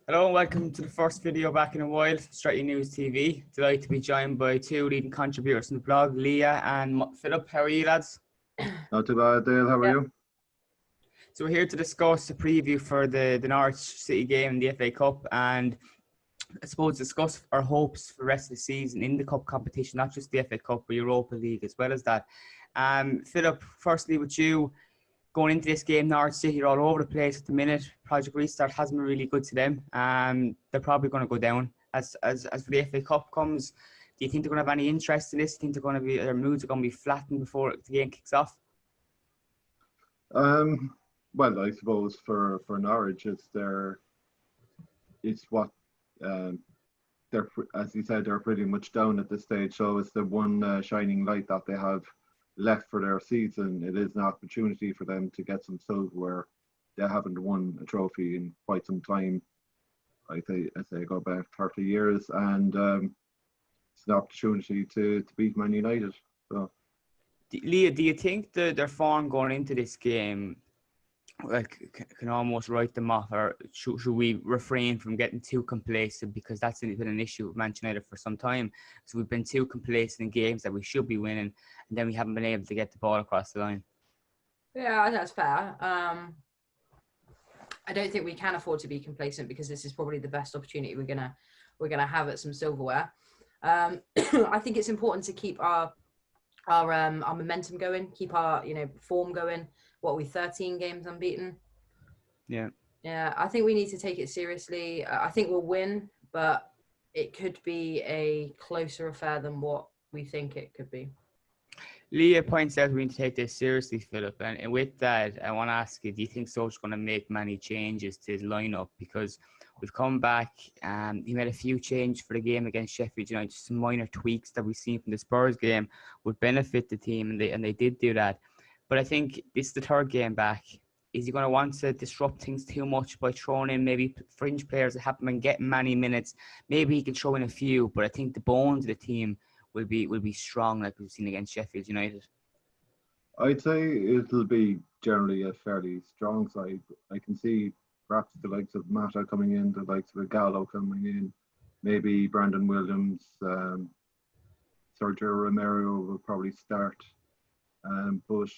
Hello and welcome to the first video back in a while, Stretty News TV. Delighted to be joined by two leading contributors from the blog, Leah and Philip. How are you, lads? Not too bad, Dale. How are you? So we're here to discuss a preview for the Norwich City game in the FA Cup, and I suppose discuss our hopes for the rest of the season in the cup competition, not just the FA Cup, but Europa League as well as that. Philip, firstly with you, going into this game, Norwich City are all over the place at the minute. Project Restart hasn't been really good to them. They're probably going to go down. As for the FA Cup comes, do you think they're going to have any interest in this? Do you think they're going to be, their moods are going to be flattened before the game kicks off? Well, I suppose for Norwich, it's what they're, as you said, they're pretty much down at this stage. So it's the one shining light that they have left for their season. It is an opportunity for them to get some silverware. They haven't won a trophy in quite some time. I think as they go back 30 years, and it's an opportunity to beat Man United. So, Leah, do you think their form going into this game can almost write them off, or should we refrain from getting too complacent, because that's been an issue with Manchester United for some time? So we've been too complacent in games that we should be winning, and then we haven't been able to get the ball across the line. Yeah, I think that's fair. I don't think we can afford to be complacent, because this is probably the best opportunity we're gonna have at some silverware. I think it's important to keep our momentum going, keep our form going. What are we, 13 games unbeaten? Yeah, I think we need to take it seriously. I think we'll win, but it could be a closer affair than what we think it could be. Leah points out we need to take this seriously, Philip. And with that, I want to ask you, do you think Solskjaer's going to make many changes to his lineup? Because we've come back and he made a few changes for the game against Sheffield United. Just some minor tweaks that we've seen from the Spurs game would benefit the team, and they did do that. But I think this is the third game back. Is he going to want to disrupt things too much by throwing in maybe fringe players that haven't been getting many minutes? Maybe he can throw in a few, but I think the bones of the team will be strong, like we've seen against Sheffield United. I'd say it'll be generally a fairly strong side. I can see perhaps the likes of Mata coming in, the likes of Gallo coming in, maybe Brandon Williams, Sergio Romero will probably start, but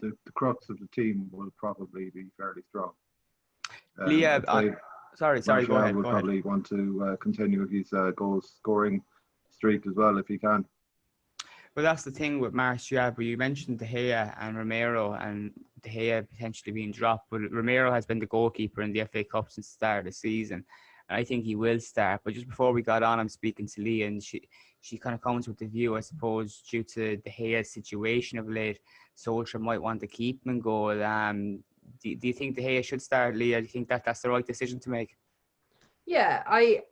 the crux of the team will probably be fairly strong. Leah, sorry, go ahead. Will probably want to continue his goal scoring streak as well if he can. Well, that's the thing with Martial. But you mentioned De Gea and Romero, and De Gea potentially being dropped. But Romero has been the goalkeeper in the FA Cup since the start of the season, and I think he will start. But just before we got on, I'm speaking to Leah, and she kind of comes with the view, I suppose, due to De Gea's situation of late, Solskjaer might want to keep him in goal. Do you think De Gea should start, Leah? Do you think that's the right decision to make? Yeah, I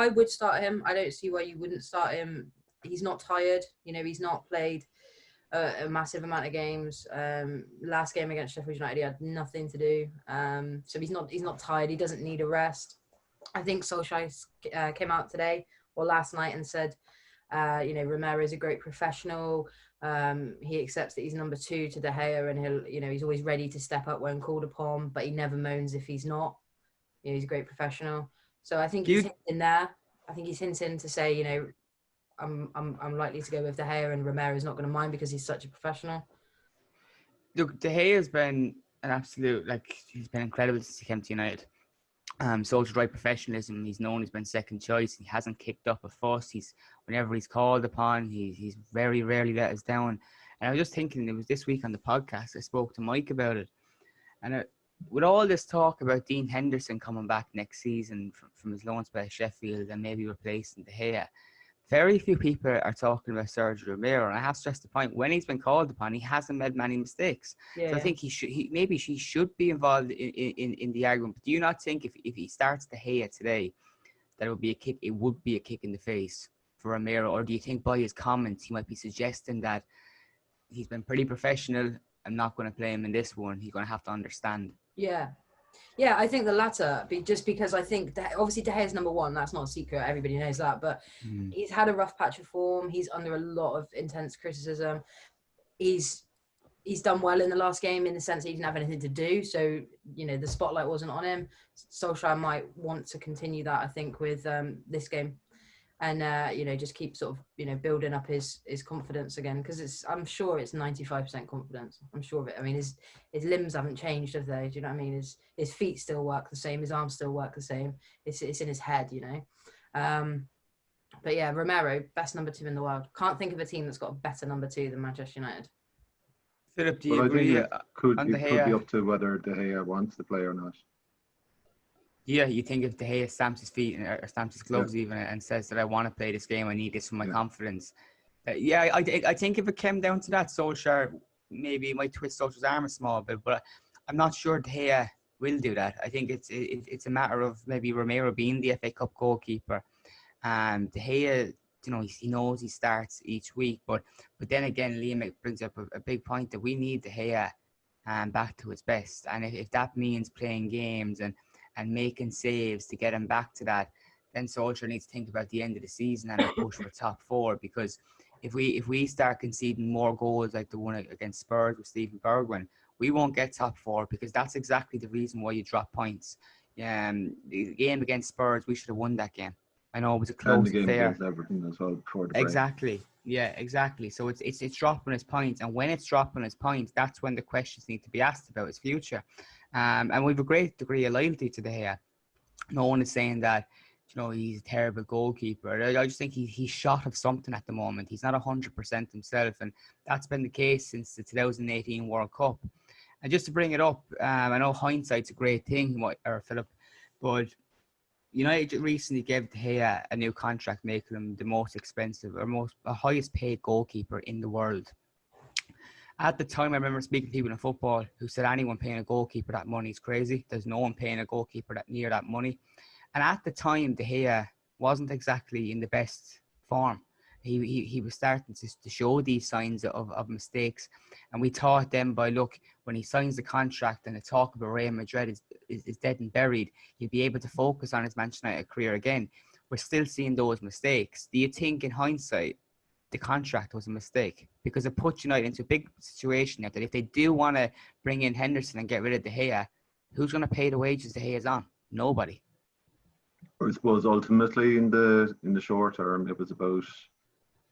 would start him. I don't see why you wouldn't start him. He's not tired. He's not played a massive amount of games. Last game against Sheffield United, he had nothing to do. So he's not tired. He doesn't need a rest. I think Solskjaer came out today or last night and said, Romero is a great professional. He accepts that he's number 2 to De Gea, and he's always ready to step up when called upon, but he never moans if he's not. He's a great professional. So I think he's hinting there. I think he's hinting to say, I'm likely to go with De Gea, and Romero's not going to mind because he's such a professional. Look, De Gea's been an absolute, he's been incredible since he came to United. Solskjaer's right professionalism. He's known he's been second choice. He hasn't kicked up a fuss. Whenever he's called upon, he's very rarely let us down. And I was just thinking, it was this week on the podcast, I spoke to Mike about it. And with all this talk about Dean Henderson coming back next season from his loan spell at Sheffield and maybe replacing De Gea, very few people are talking about Sergio Romero, and I have stressed the point, when he's been called upon, he hasn't made many mistakes. I think he should be involved in the argument. But do you not think if he starts De Gea today, that it would be a kick in the face for Romero? Or do you think by his comments he might be suggesting that he's been pretty professional, I'm not going to play him in this one, he's going to have to understand? Yeah, I think the latter, just because I think that obviously De Gea's number 1. That's not a secret. Everybody knows that. But he's had a rough patch of form. He's under a lot of intense criticism. He's he's done well in the last game in the sense that he didn't have anything to do. So, the spotlight wasn't on him. Solskjaer might want to continue that, I think, with this game. And, just keep sort of, building up his confidence again. Because I'm sure it's 95% confidence. I'm sure of it. I mean, his limbs haven't changed, have they? Do you know what I mean? His feet still work the same. His arms still work the same. It's in his head, But yeah, Romero, best number 2 in the world. Can't think of a team that's got a better number 2 than Manchester United. Philip, do you Well, I agree think it on De could Gea? be up to whether De Gea wants to play or not. Yeah, you think if De Gea stamps his feet or stamps his gloves even and says that I want to play this game, I need this for my confidence. I think if it came down to that, Solskjaer maybe might twist Solskjaer's arm a small bit, but I'm not sure De Gea will do that. I think it's a matter of maybe Romero being the FA Cup goalkeeper. De Gea, he knows he starts each week, but then again, Liam brings up a big point that we need De Gea back to his best, and if that means playing games and making saves to get him back to that, then Solskjaer needs to think about the end of the season and a push for top 4. Because if we start conceding more goals like the one against Spurs with Steven Bergwijn, we won't get top 4, because that's exactly the reason why you drop points. The game against Spurs, we should have won that game. I know it was a close affair. And the game affair. against Everton as well before the break. Exactly. Yeah, exactly. So it's dropping his points, and when it's dropping his points, that's when the questions need to be asked about his future. And we've a great degree of loyalty to De Gea. No one is saying that he's a terrible goalkeeper. I just think he's shot of something at the moment. He's not 100% himself, and that's been the case since the 2018 World Cup. And just to bring it up, I know hindsight's a great thing, Philip, but United recently gave De Gea a new contract, making him the most expensive or highest paid goalkeeper in the world. At the time, I remember speaking to people in football who said anyone paying a goalkeeper that money is crazy. There's no one paying a goalkeeper near that money. And at the time, De Gea wasn't exactly in the best form. He was starting to show these signs of mistakes. And we thought then when he signs the contract and the talk about Real Madrid is dead and buried, he'll be able to focus on his Manchester United career again. We're still seeing those mistakes. Do you think in hindsight, the contract was a mistake? Because it puts United into a big situation now that if they do want to bring in Henderson and get rid of De Gea, who's going to pay the wages De Gea's on? Nobody. I suppose ultimately in the short term, it was about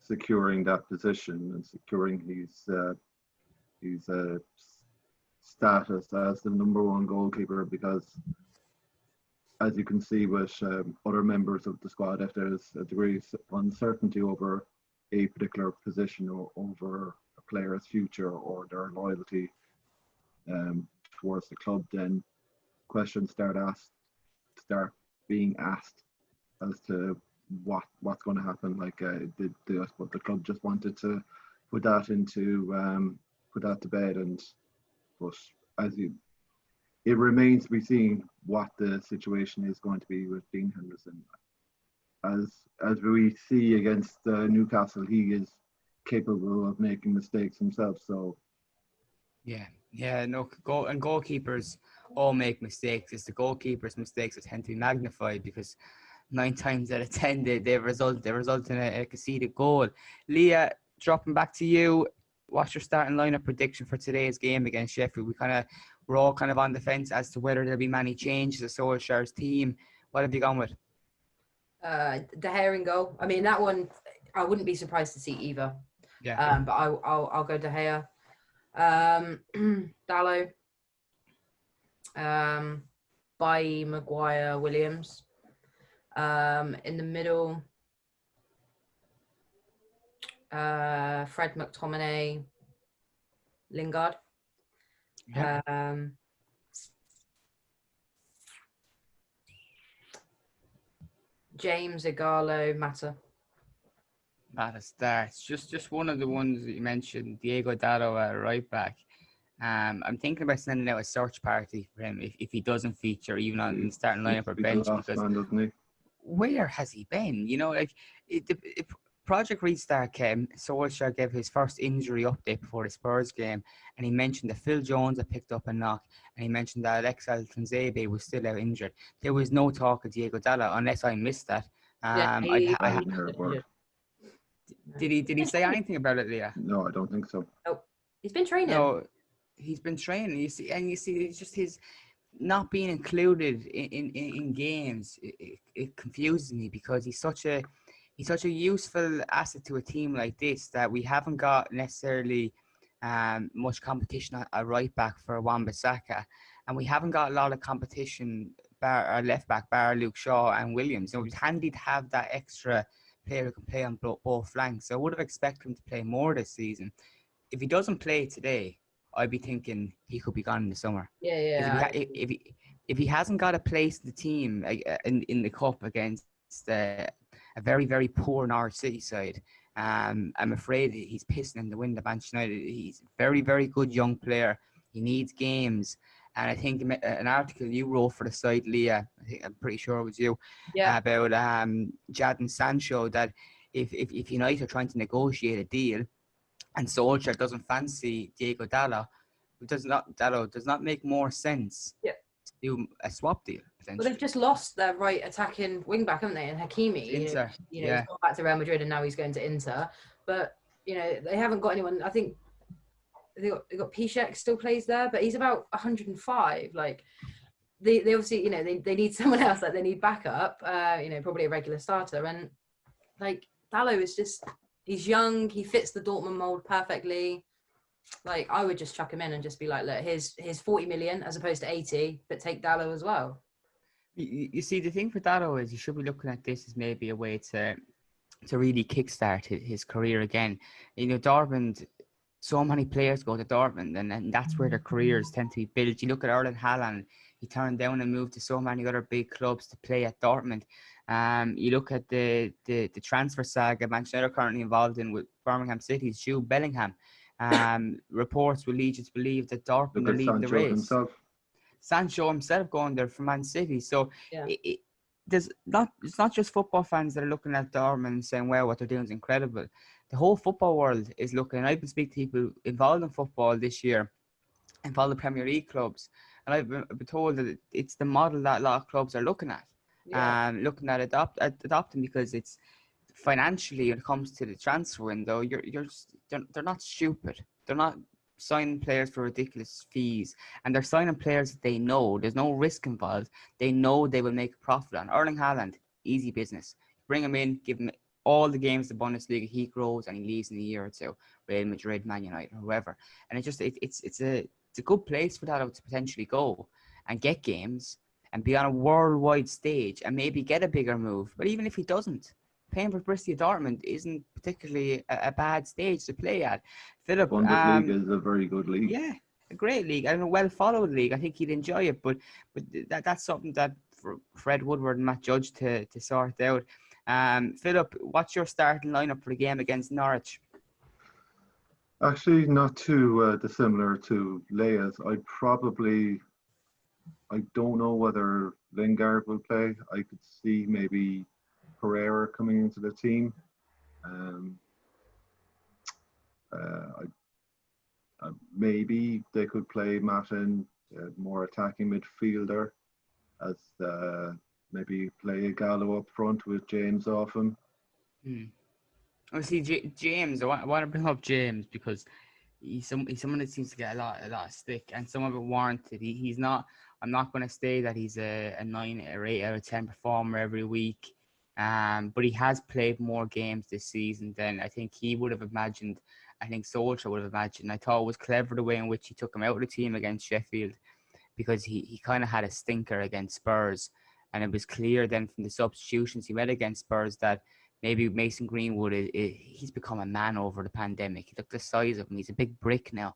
securing that position and securing his status as the number 1 goalkeeper, because as you can see with other members of the squad, if there's a degree of uncertainty over a particular position or over a player's future or their loyalty towards the club, then questions start being asked as to what's going to happen. Like the club just wanted to put that to bed, but it remains to be seen what the situation is going to be with Dean Henderson. As we see against Newcastle, he is capable of making mistakes himself. So goalkeepers all make mistakes. It's the goalkeepers' mistakes that tend to be magnified, because 9 times out of 10 they result in a conceded goal. Leah, dropping back to you, what's your starting lineup prediction for today's game against Sheffield? We're all kind of on the fence as to whether there'll be many changes to Solskjaer's team. What have you gone with? De Gea in goal. I mean, that one I wouldn't be surprised to see either. Yeah. But I'll go De Gea. Dalot. Bailly, Maguire, Williams. In the middle, Fred, McTominay, Lingard. Yeah. James, Igalo, Mata. Mata starts. Just one of the ones that you mentioned, Diego Dalot, right back. I'm thinking about sending out a search party for him if he doesn't feature even on the starting lineup or bench, because where has he been? Project Restart came, Solskjaer gave his first injury update before the Spurs game, and he mentioned that Phil Jones had picked up a knock, and he mentioned that Alex Altuve was still out injured. There was no talk of Diego Dalot, unless I missed that. Did he say anything about it, Leah? No, I don't think so. Nope. He's been training. No, he's been training. You see, it's just his not being included in games. It confuses me because he's such a useful asset to a team like this that we haven't got necessarily much competition at right back for Wan-Bissaka, and we haven't got a lot of competition bar our left back bar Luke Shaw and Williams. It's handy to have that extra player who can play on both flanks. So I would have expected him to play more this season. If he doesn't play today, I'd be thinking he could be gone in the summer. Yeah. If he hasn't got a place in the team in the cup against a very, very poor Norwich City side, I'm afraid he's pissing in the wind at Manchester United. He's a very, very good young player. He needs games. And I think an article you wrote for the site, Leah, I'm pretty sure it was you, about Jadon Sancho, that if United are trying to negotiate a deal and Solskjaer doesn't fancy Diego Dalot, does not make more sense to do a swap deal, potentially. Well, they've just lost their right attacking wing back, haven't they? And Hakimi, he's gone back to Real Madrid and now he's going to Inter. But, they haven't got anyone. I think they got Piszczek still plays there, but he's about 105. Like, they obviously, they need someone else. Like, they need backup, probably a regular starter. And, like, Dalot is just, he's young. He fits the Dortmund mold perfectly. Like, I would just chuck him in and just be like, look, here's 40 million as opposed to 80, but take Dalot as well. You see, the thing for Dalot is you should be looking at this as maybe a way to really kickstart his career again. Dortmund, so many players go to Dortmund, and that's where their careers tend to be built. You look at Erling Haaland, he turned down and moved to so many other big clubs to play at Dortmund. You look at the transfer saga Manchester United are currently involved in with Birmingham City's Jude Bellingham. Reports will lead you to believe that Dortmund are leading the race. Sancho himself going there for Man City. So it's not just football fans that are looking at Dortmund and saying, well, what they're doing is incredible. The whole football world is looking, and I've been speaking to people involved in football this year, involved in Premier League clubs, and I've been told that it's the model that a lot of clubs are looking at. Looking at adopting, because it's financially, when it comes to the transfer window, they're not stupid. They're not signing players for ridiculous fees, and they're signing players that they know there's no risk involved. They know they will make a profit on. Erling Haaland, easy business. Bring him in, give him all the games of the Bundesliga. He grows and he leaves in a year or two. Real Madrid, Man United, or whoever. And it's a good place for that to potentially go and get games and be on a worldwide stage and maybe get a bigger move. But even if he doesn't, playing for Borussia Dortmund isn't particularly a bad stage to play at. Philip, Bundesliga is a very good league. Yeah, a great league and a well-followed league. I think he'd enjoy it, but that's something that for Fred Woodward and Matt Judge to sort out. Philip, what's your starting lineup for the game against Norwich? Actually, not too dissimilar to Leia's. I don't know whether Lingard will play. I could see maybe Pereira coming into the team. Maybe they could play Martin, more attacking midfielder, as maybe play Gallo up front with James off him. See, James, I want to bring up James because he's someone that seems to get a lot of stick, and some of it warranted. He's not. I'm not going to say that he's a 9 or 8 out of 10 performer every week, but he has played more games this season than I think he would have imagined. I think Solskjaer would have imagined. I thought it was clever the way in which he took him out of the team against Sheffield, because he kind of had a stinker against Spurs, and it was clear then from the substitutions he made against Spurs that maybe Mason Greenwood, he's become a man over the pandemic. Look at the size of him. He's a big brick now.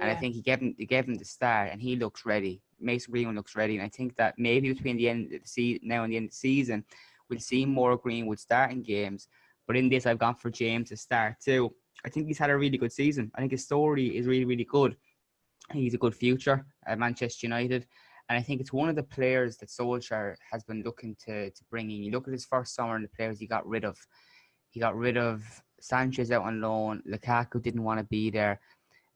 And I think he gave him the start, and he looks ready. Mason Greenwood looks ready. And I think that maybe between the end of the season, now and the end of the season, we'll see more Greenwood starting games. But in this, I've gone for James to start too. I think he's had a really good season. I think his story is really, really good. He's a good future at Manchester United. And I think it's one of the players that Solskjaer has been looking to bring in. You look at his first summer and the players he got rid of. He got rid of Sanchez out on loan. Lukaku didn't want to be there.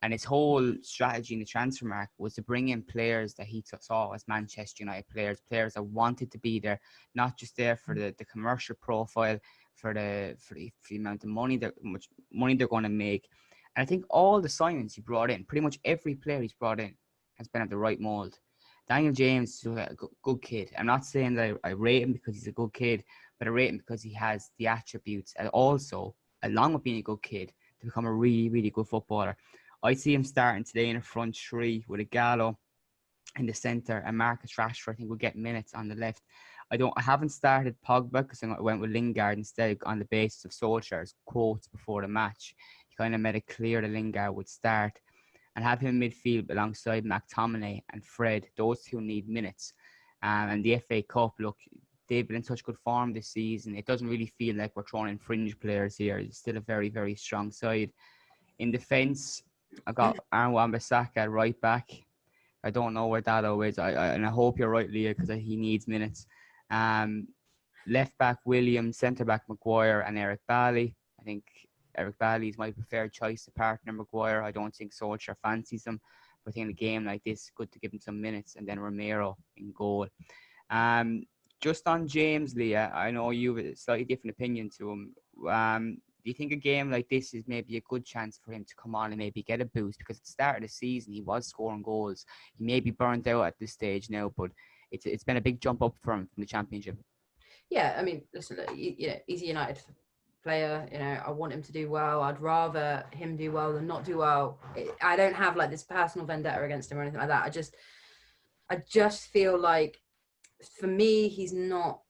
And his whole strategy in the transfer market was to bring in players that he saw as Manchester United players that wanted to be there, not just there for the commercial profile, for the amount of money much money they're going to make. And I think all the signings he brought in, pretty much every player he's brought in, has been of the right mould. Daniel James is a good kid. I'm not saying that I rate him because he's a good kid, but I rate him because he has the attributes, and also, along with being a good kid, to become a really, really good footballer. I see him starting today in a front three with a Gallo in the centre, and Marcus Rashford I think will get minutes on the left. I haven't started Pogba because I went with Lingard instead on the basis of Solskjaer's quotes before the match. He kind of made it clear that Lingard would start, and have him in midfield alongside McTominay and Fred. Those two need minutes. And the FA Cup, look, they've been in such good form this season. It doesn't really feel like we're throwing in fringe players here. It's still a very, very strong side. In defence, I got Aaron Wan-Bissaka at right back. I don't know where Dado is, and I hope you're right, Leah, because he needs minutes. Left back Williams, centre back Maguire, and Eric Bailly. I think Eric Bailly is my preferred choice to partner Maguire. I don't think Solskjaer fancies him, but I think in a game like this, good to give him some minutes, and then Romero in goal. Just on James, Leah, I know you have a slightly different opinion to him. Do you think a game like this is maybe a good chance for him to come on and maybe get a boost? Because at the start of the season, he was scoring goals. He may be burnt out at this stage now, but it's been a big jump up for him from the Championship. Yeah, I mean, listen, he's a United player. I want him to do well. I'd rather him do well than not do well. I don't have like this personal vendetta against him or anything like that. I just feel like, for me, he's not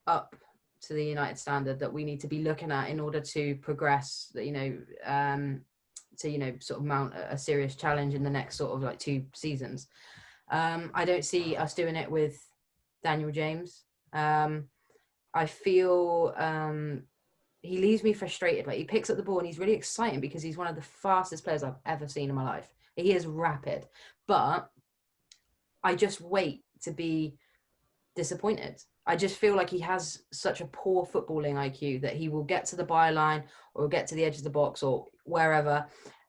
up to the United standard that we need to be looking at in order to progress, sort of mount a serious challenge in the next sort of like 2 seasons. I don't see us doing it with Daniel James. I feel he leaves me frustrated. Like, he picks up the ball and he's really exciting because he's one of the fastest players I've ever seen in my life. He is rapid, but I just wait to be disappointed. I just feel like he has such a poor footballing IQ that he will get to the byline or get to the edge of the box or wherever,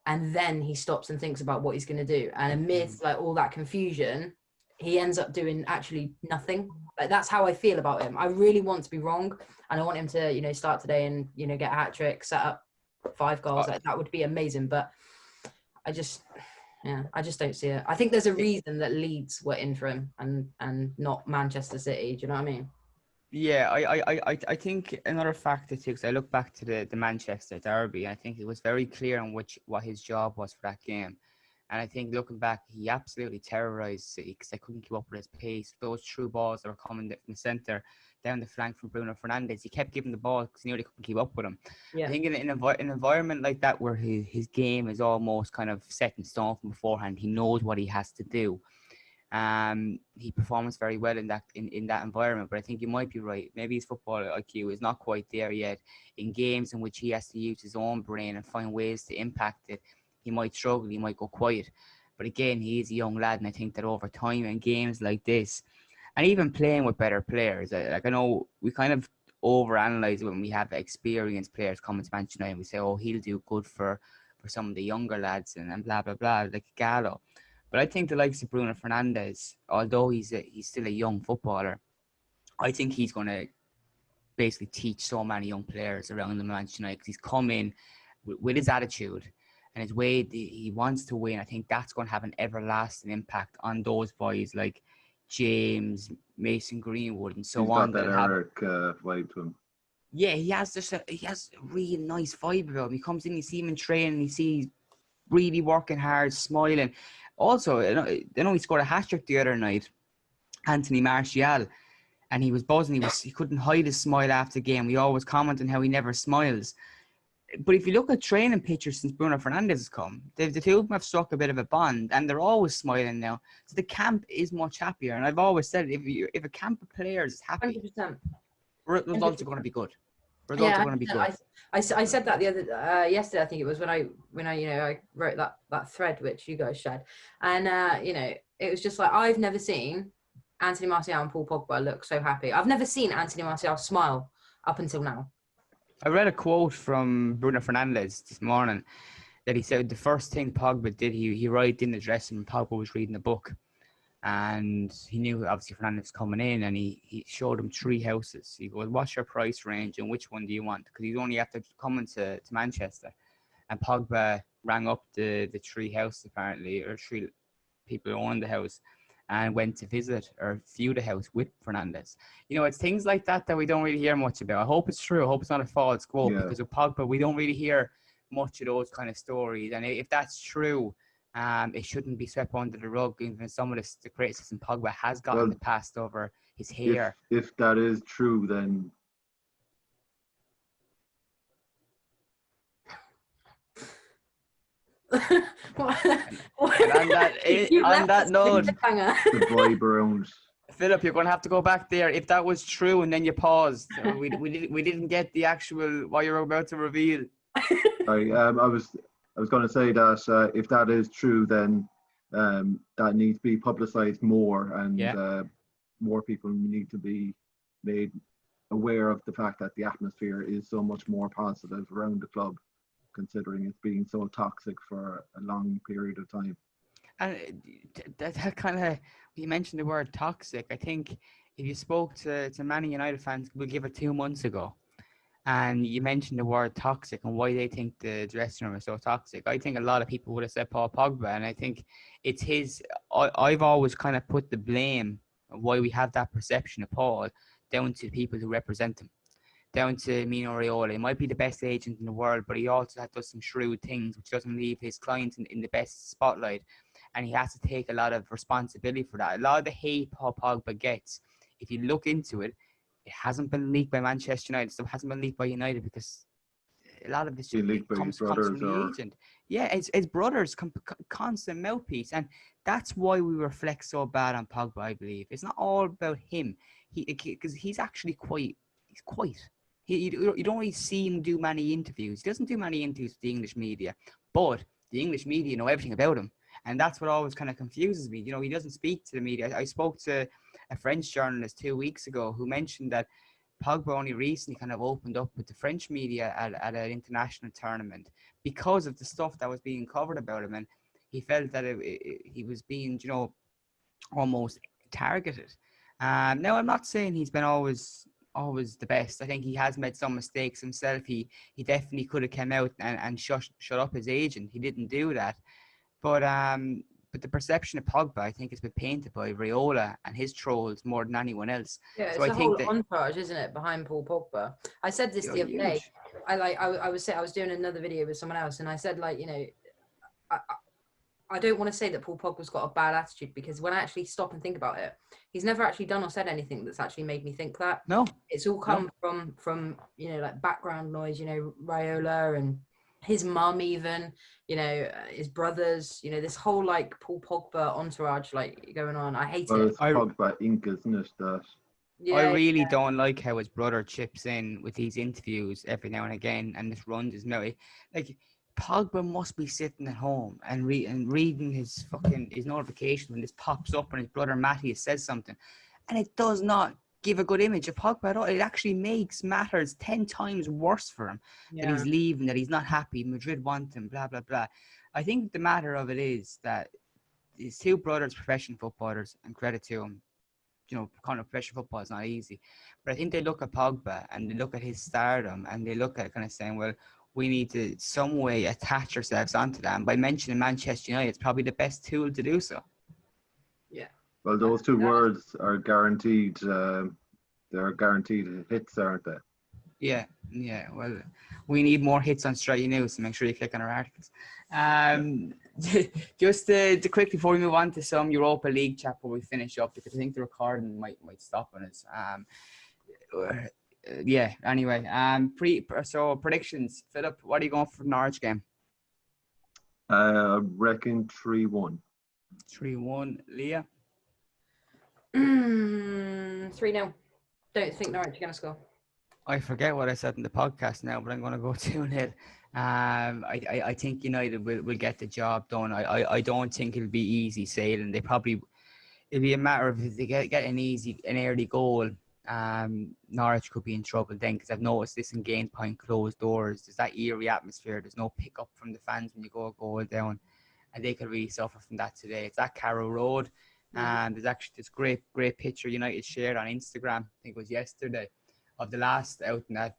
and then he stops and thinks about what he's going to do. And amidst like all that confusion, he ends up doing actually nothing. Like, that's how I feel about him. I really want to be wrong, and I want him to, start today and get a hat trick, set up 5 goals. Like, that would be amazing. But I just don't see it. I think there's a reason that Leeds were in for him and not Manchester City. Do you know what I mean? Yeah, I think another factor too, because I look back to the Manchester derby, and I think it was very clear on what his job was for that game. And I think looking back, he absolutely terrorised City because they couldn't keep up with his pace. Those through balls that were coming from the centre, down the flank from Bruno Fernandes, he kept giving the ball because he knew they couldn't keep up with him. Yeah. I think in an environment like that where his game is almost kind of set in stone from beforehand, he knows what he has to do. He performs very well in that environment, but I think you might be right. Maybe his football IQ is not quite there yet. In games in which he has to use his own brain and find ways to impact it, he might struggle, he might go quiet. But again, he is a young lad, and I think that over time in games like this, and even playing with better players, I know we kind of overanalyze it when we have experienced players coming to Manchester United and we say, oh, he'll do good for some of the younger lads and blah, blah, blah, like Gallo. But I think the likes of Bruno Fernandes, although he's still a young footballer, I think he's going to basically teach so many young players around the Manchester United because he's come in with his attitude and his way he wants to win. I think that's going to have an everlasting impact on those boys like James, Mason Greenwood, and so on. He's got that Eric vibe to him. Yeah, he has a really nice vibe about him. He comes in, you see him in training, you see he's really working hard, smiling. Also, I know he scored a hat-trick the other night, Anthony Martial, and he was buzzing. He couldn't hide his smile after the game. We always comment on how he never smiles. But if you look at training pictures since Bruno Fernandes has come, the two of them have struck a bit of a bond, and they're always smiling now. So the camp is much happier. And I've always said, if a camp of players is happy, 100%. Results are going to be good. Results are going to be good. I said that the other yesterday. I think it was when I I wrote that thread which you guys shared, and it was just like, I've never seen Anthony Martial and Paul Pogba look so happy. I've never seen Anthony Martial smile up until now. I read a quote from Bruno Fernandes this morning that he said the first thing Pogba did, he arrived in the dressing room, Pogba was reading a book, and he knew obviously Fernandes was coming in, and he showed him 3 houses. He goes, what's your price range and which one do you want? Because he'd only have to come into Manchester. And Pogba rang up the tree house apparently, or three people who owned the house, and went to visit or view the house with Fernandez. You know, it's things like that that we don't really hear much about. I hope it's true. I hope it's not a false quote, Yeah. because with Pogba, we don't really hear much of those kind of stories. And if that's true, it shouldn't be swept under the rug. Even some of the criticism Pogba has gotten in the past over his hair. If that is true, then And on that note, the vibe around. Philip, you're going to have to go back there. If that was true, and then you paused, we didn't get the actual what you're about to reveal. Sorry, I was going to say that if that is true, then that needs to be publicised more, and more people need to be made aware of the fact that the atmosphere is so much more positive around the club, considering it's being so toxic for a long period of time. And that kind of, you mentioned the word toxic. I think if you spoke to many United fans, we'll give it 2 months ago, and you mentioned the word toxic and why they think the dressing room is so toxic, I think a lot of people would have said Paul Pogba. And I think it's his, I've always kind of put the blame of why we have that perception of Paul down to people who represent him, down to Mino Raiola. He might be the best agent in the world, but he also does some shrewd things which doesn't leave his clients in the best spotlight. And he has to take a lot of responsibility for that. A lot of the hate Paul Pogba gets, if you look into it, it hasn't been leaked by Manchester United. So it hasn't been leaked by United, because a lot of it comes from the agent. Yeah, his brothers, constant mouthpiece. And that's why we reflect so bad on Pogba, I believe. It's not all about him. Because he's actually quite. You don't really see him do many interviews. He doesn't do many interviews with the English media, but the English media know everything about him. And that's what always kind of confuses me. You know, he doesn't speak to the media. I spoke to a French journalist 2 weeks ago who mentioned that Pogba only recently kind of opened up with the French media at an international tournament because of the stuff that was being covered about him. And he felt that he was being, you know, almost targeted. Now, I'm not saying he's been always the best. I think he has made some mistakes himself. He definitely could have come out and shut up his agent. He didn't do that. But the perception of Pogba, I think, has been painted by Raiola and his trolls more than anyone else. Yeah, so it's the whole entourage, isn't it, behind Paul Pogba? I said this the other day. I was doing another video with someone else, and I said, like, you know, I don't want to say that Paul Pogba's got a bad attitude, because when I actually stop and think about it, he's never actually done or said anything that's actually made me think that. No, it's all come from you know, like background noise. You know, Raiola and his mum, even, you know, his brothers, you know, this whole like Paul Pogba entourage like going on. I hate it. It's Pogba Inc., isn't it? That. Yeah, I really don't like how his brother chips in with these interviews every now and again, and this runs his mouth. Like, Pogba must be sitting at home and reading his notification when this pops up and his brother Matty says something, and it does not give a good image of Pogba at all. It actually makes matters 10 times worse for him, that he's leaving, that he's not happy, Madrid want him, blah, blah, blah. I think the matter of it is that his two brothers, professional footballers, and credit to him, you know, kind of professional football is not easy. But I think they look at Pogba and they look at his stardom and they look at kind of saying, well, we need to some way attach ourselves onto that. And by mentioning Manchester United, it's probably the best tool to do so. Yeah. Well, those two words are guaranteed. They're guaranteed hits, aren't they? Yeah. Well, we need more hits on Stretty News, so make sure you click on our articles. Just to quickly, before we move on to some Europa League chat before we finish up, because I think the recording might stop on us. Anyway, so predictions. Philip, what are you going for the Norwich game? I reckon 3-1. 3-1. Leah? 3-0. Don't think Norwich are going to score. I forget what I said in the podcast now, but I'm going to go 2-0. I think United will get the job done. I don't think it'll be easy sailing. It'll be a matter of if they get an early goal. Norwich could be in trouble then, because I've noticed this in game point, closed doors. There's that eerie atmosphere. There's no pickup from the fans when you go a goal down, and they could really suffer from that today. It's at Carrow Road, and there's actually this great picture United shared on Instagram. I think it was yesterday, of the last outing at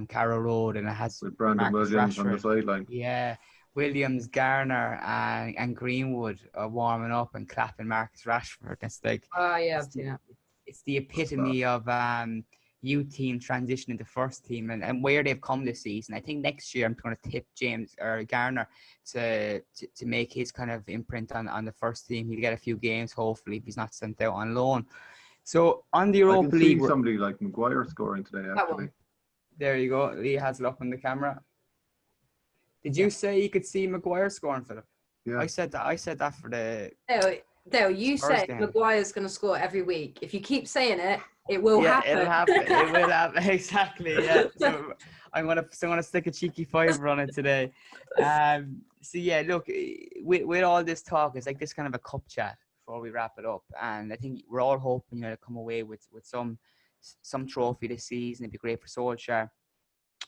Carrow Road, and it has with Brandon Williams on the sideline. Yeah, Williams, Garner, and Greenwood are warming up and clapping Marcus Rashford. That's like, Oh yeah, it's I've seen that. it's the epitome of youth team transition into first team, and where they've come this season. I think next year I'm going to tip James or Garner to make his kind of imprint on the first team. He'll get a few games, hopefully, if he's not sent out on loan. So on the I can Europa see League, somebody like Maguire scoring today, That actually. one. there you go. Lee has it up on the camera. Did you say you could see Maguire scoring, Philip? Yeah. I said that for the Dale, you Spurs said game. Maguire's going to score every week. If you keep saying it, it will happen. It'll happen. It will happen. Exactly. Yeah. So I'm gonna stick a cheeky fiver on it today. So yeah, look, with all this talk, it's like this kind of a cup chat before we wrap it up, and I think we're all hoping, to come away with some trophy this season. It'd be great for Solskjaer.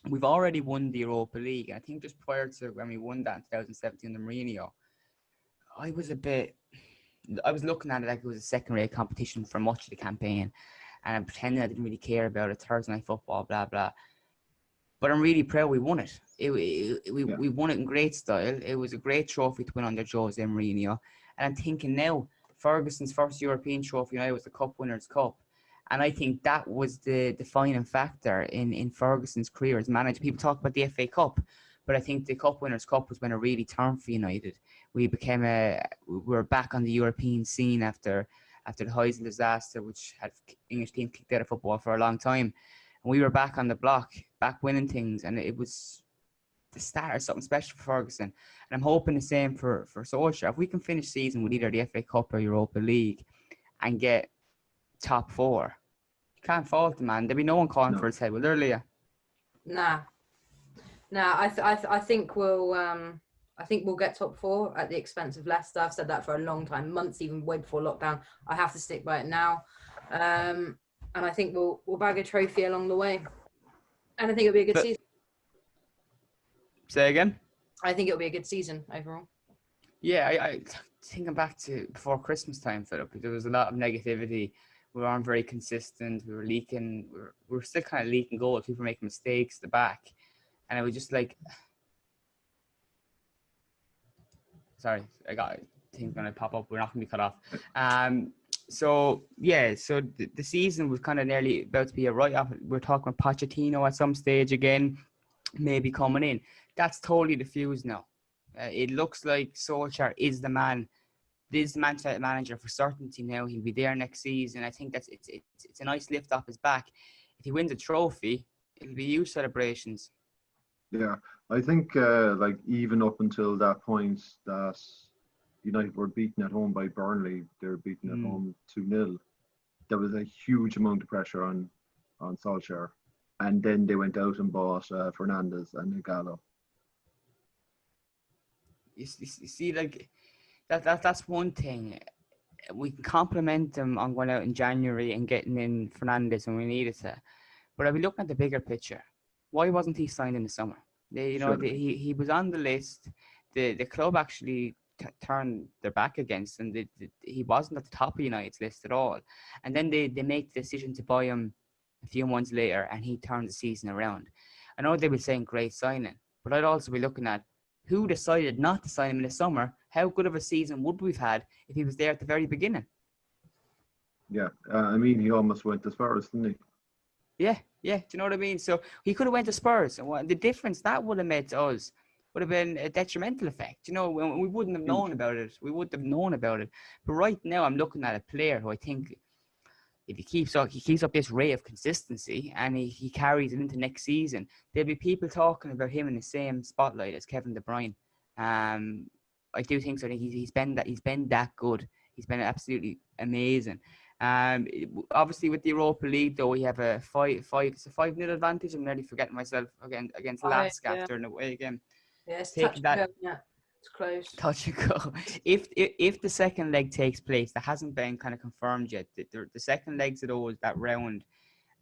We've already won the Europa League. I think just prior to when we won that in 2017 under Mourinho, I was looking at it like it was a second-rate competition for much of the campaign, and I'm pretending I didn't really care about it. Thursday night football, blah blah. But I'm really proud we won it. We won it in great style. It was a great trophy to win under Jose Mourinho, and I'm thinking now Ferguson's first European trophy was the Cup Winners' Cup, and I think that was the defining factor in Ferguson's career as manager. People talk about the FA Cup, but I think the Cup Winners' Cup was when it really turned for United. We were back on the European scene after the Heysel disaster, which had English team kicked out of football for a long time. And we were back on the block, back winning things, and it was the start of something special for Ferguson. And I'm hoping the same for Solskjaer. If we can finish season with either the FA Cup or Europa League and get top four, you can't fault the man. There'll be no one calling for his head, will there, Leah? Nah. I think we'll get top four at the expense of Leicester. I've said that for a long time, months, even way before lockdown. I have to stick by it now, and I think we'll bag a trophy along the way, and I think it'll be a good season. Say again? I think it'll be a good season overall. Yeah, I thinking back to before Christmas time, Philip, there was a lot of negativity. We weren't very consistent. We were leaking. We were still kind of leaking goals. People were making mistakes at the back. And it was just like, sorry, I got a thing going to pop up. We're not going to be cut off. So the season was kind of nearly about to be a write-off. We're talking about Pochettino at some stage again, maybe coming in. That's totally diffused now. It looks like Solskjaer is the man. This is the Manchester manager for certainty now. He'll be there next season. I think it's a nice lift off his back. If he wins a trophy, it'll be huge celebrations. Yeah, I think even up until that point that United were beaten at home by Burnley, they were beaten at home 2-0. There was a huge amount of pressure on Solskjaer, and then they went out and bought Fernandes and Gallo. You see, like that's one thing. We can compliment them on going out in January and getting in Fernandes when we needed to, but are we looking at the bigger picture? Why wasn't he signed in the summer? He was on the list. The club actually turned their back against him. He wasn't at the top of United's list at all. And then they make the decision to buy him a few months later, and he turned the season around. I know they were saying great signing, but I'd also be looking at who decided not to sign him in the summer. How good of a season would we've had if he was there at the very beginning? Yeah, he almost went to Spurs, didn't he? Yeah. Do you know what I mean? So he could have went to Spurs, and the difference that would have made to us would have been a detrimental effect. We wouldn't have known about it. We wouldn't have known about it. But right now, I'm looking at a player who I think, if he keeps up this rate of consistency and he carries it into next season, there'll be people talking about him in the same spotlight as Kevin De Bruyne. I do think so. I think he's been that good. He's been absolutely amazing. Obviously with the Europa League though, we have a 5-0 advantage. I'm nearly forgetting myself against Lask after an away game. Yeah, it's touch and go. Yeah, it's close. Touch and go. If the second leg takes place, that hasn't been kind of confirmed yet. The second leg's of those that round,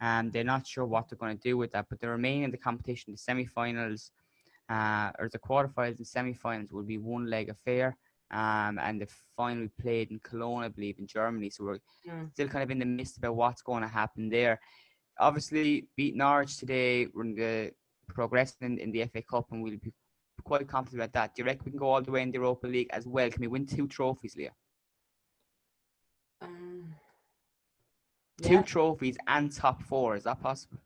they're not sure what they're going to do with that. But the remaining of the competition, the semi-finals, or the quarterfinals and semi-finals, will be one leg affair. And the final played in Cologne, I believe, in Germany. So we're still kind of in the midst about what's going to happen there. Obviously, beat Norwich today. We're progressing in the FA Cup, and we'll be quite confident about that. Do you reckon we can go all the way in the Europa League as well? Can we win 2 trophies, Leah? Yeah. 2 trophies and top 4. Is that possible?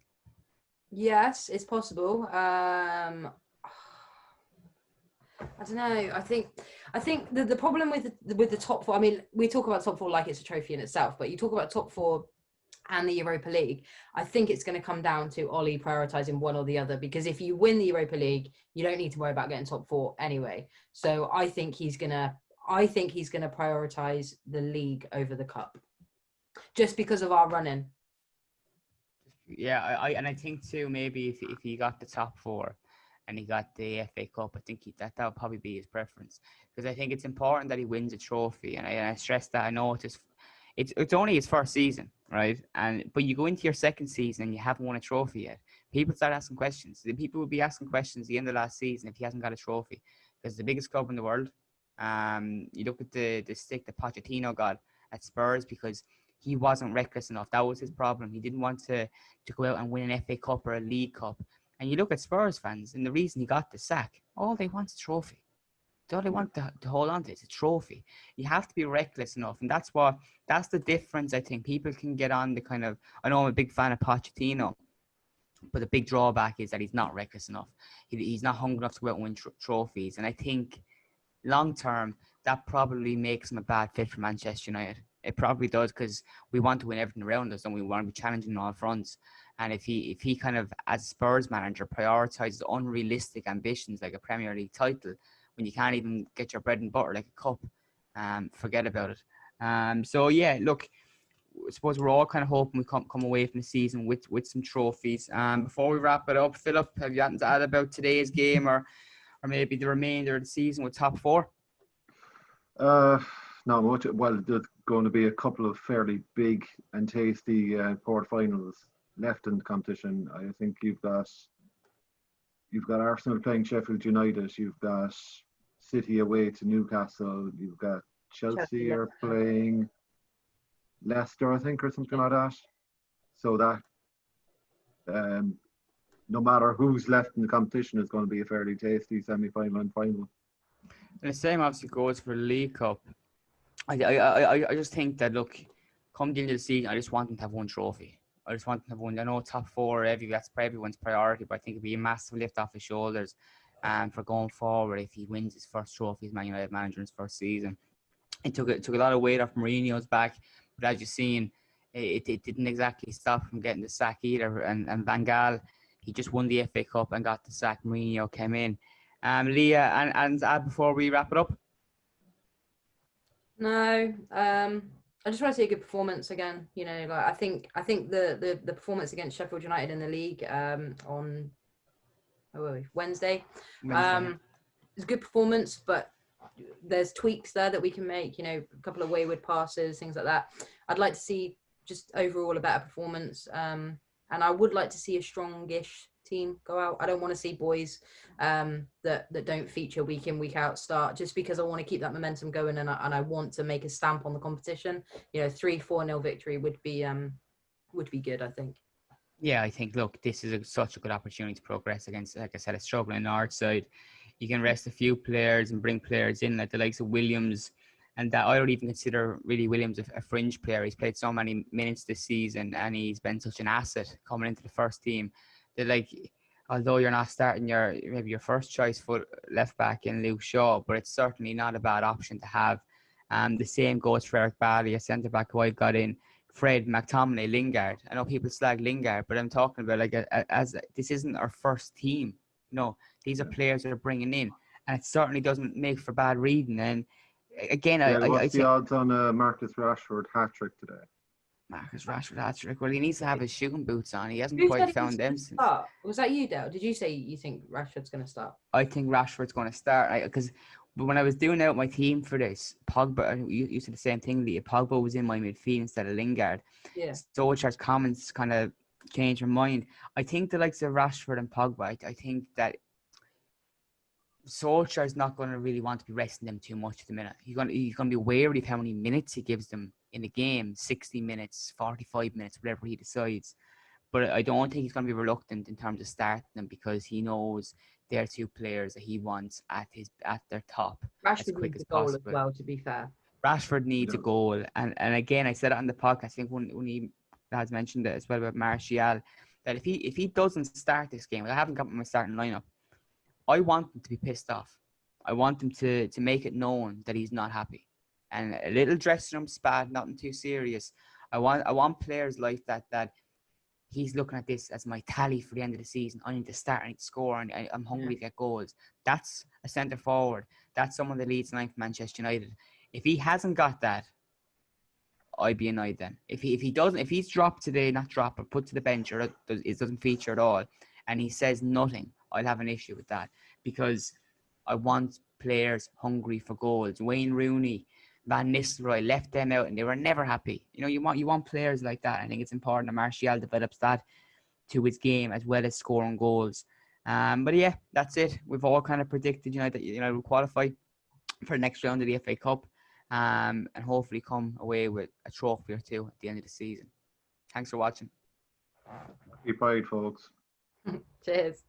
Yes, it's possible. I don't know. I think the problem with the top 4. I mean, we talk about top 4 like it's a trophy in itself, but you talk about top 4 and the Europa League. I think it's going to come down to Ollie prioritizing one or the other, because if you win the Europa League, you don't need to worry about getting top 4 anyway. So I think he's gonna prioritize the league over the cup, just because of our running. Yeah, I think too, maybe if he got the top 4 and he got the FA Cup, I think that would probably be his preference, because I think it's important that he wins a trophy, and I stress that. I know it's only his first season, right? But you go into your second season and you haven't won a trophy yet. People start asking questions. The people will be asking questions at the end of last season if he hasn't got a trophy, because it's the biggest club in the world. You look at the stick that Pochettino got at Spurs because he wasn't reckless enough. That was his problem. He didn't want to go out and win an FA Cup or a League Cup. And you look at Spurs fans, and the reason he got the sack, all they want is a trophy. All they want to hold on to is a trophy. You have to be reckless enough. And that's the difference, I think. People can get on the kind of, I know I'm a big fan of Pochettino, but the big drawback is that he's not reckless enough. He's not hungry enough to go out and win trophies. And I think long term, that probably makes him a bad fit for Manchester United. It probably does, because we want to win everything around us and we want to be challenging on all fronts. And if he kind of, as Spurs manager, prioritizes unrealistic ambitions like a Premier League title, when you can't even get your bread and butter like a cup, forget about it. So yeah, look, I suppose we're all kind of hoping we come away from the season with some trophies. Before we wrap it up, Philip, have you anything to add about today's game or maybe the remainder of the season with top 4? Not much. Well, there's going to be a couple of fairly big and tasty quarterfinals left in the competition. I think you've got Arsenal playing Sheffield United. You've got City away to Newcastle. You've got Chelsea are playing Leicester, I think, or something like that. So that no matter who's left in the competition, is going to be a fairly tasty semi-final and final. And the same obviously goes for the League Cup. I just think that, look, come the end of the season, I just want them to have one trophy. I just want them to have one. I know top 4, that's everyone's priority, but I think it'd be a massive lift off his shoulders for going forward if he wins his first trophy as Man United manager in his first season. It took a lot of weight off Mourinho's back, but as you've seen, it didn't exactly stop him getting the sack either. And Van Gaal, he just won the FA Cup and got the sack. Mourinho came in. Leah, and before we wrap it up? No, I just want to see a good performance again. You know, like I think the performance against Sheffield United in the league on Wednesday. It's a good performance, but there's tweaks there that we can make. You know, a couple of wayward passes, things like that. I'd like to see just overall a better performance, and I would like to see a strongish team go out. I don't want to see boys that don't feature week in, week out start, just because I want to keep that momentum going, and I want to make a stamp on the competition. You know, 3-4-0 victory would be good, I think. Yeah, I think, look, this is such a good opportunity to progress against, like I said, a struggling North side. You can rest a few players and bring players in like the likes of Williams, and that I don't even consider really Williams a fringe player. He's played so many minutes this season and he's been such an asset coming into the first team. That, like, although you're not starting maybe your first choice foot left back in Luke Shaw, but it's certainly not a bad option to have. The same goes for Eric Bailey, a centre back who I got in. Fred, McTominay, Lingard. I know people slag Lingard, but I'm talking about as this isn't our first team. No, these are players that are bringing in, and it certainly doesn't make for bad reading. And again, what's the odds on Marcus Rashford hat-trick today? Marcus Rashford hat-trick. Well, he needs to have his shooting boots on. He hasn't quite found them since. Was that you, Dale? Did you say you think Rashford's going to start? I think Rashford's going to start, because when I was doing out my team for this, Pogba, you said the same thing, Leah. Pogba was in my midfield instead of Lingard. Yeah. Solskjaer's comments kind of changed my mind. I think the likes of Rashford and Pogba, I think that Solskjaer's not going to really want to be resting them too much at the minute. He's going to be wary of how many minutes he gives them in the game, 60 minutes, 45 minutes, whatever he decides. But I don't think he's going to be reluctant in terms of starting them, because he knows they're two players that he wants at their top as Rashford quick needs as a goal as possible. well, to be fair. Rashford needs a Yeah. goal, and again, I said it on the podcast. I think when he has mentioned it as well about Martial, that if he doesn't start this game, I haven't got my starting lineup. I want him to be pissed off. I want him to make it known that he's not happy, and a little dressing room spat, nothing too serious. I want players like that he's looking at this as my tally for the end of the season. I need to start, I need to score, and I'm hungry to get goals. That's a centre forward. That's someone that leads line for Manchester United. If he hasn't got that, I'd be annoyed then. If he doesn't, if he's dropped today, not dropped, but put to the bench, or it doesn't feature at all, and he says nothing, I'll have an issue with that, because I want players hungry for goals. Wayne Rooney, Van Nistelrooy left them out, and they were never happy. You want players like that. I think it's important that Martial develops that to his game as well as scoring goals. But yeah, that's it. We've all kind of predicted that United will qualify for the next round of the FA Cup, and hopefully come away with a trophy or two at the end of the season. Thanks for watching. Happy Pride, folks. Cheers.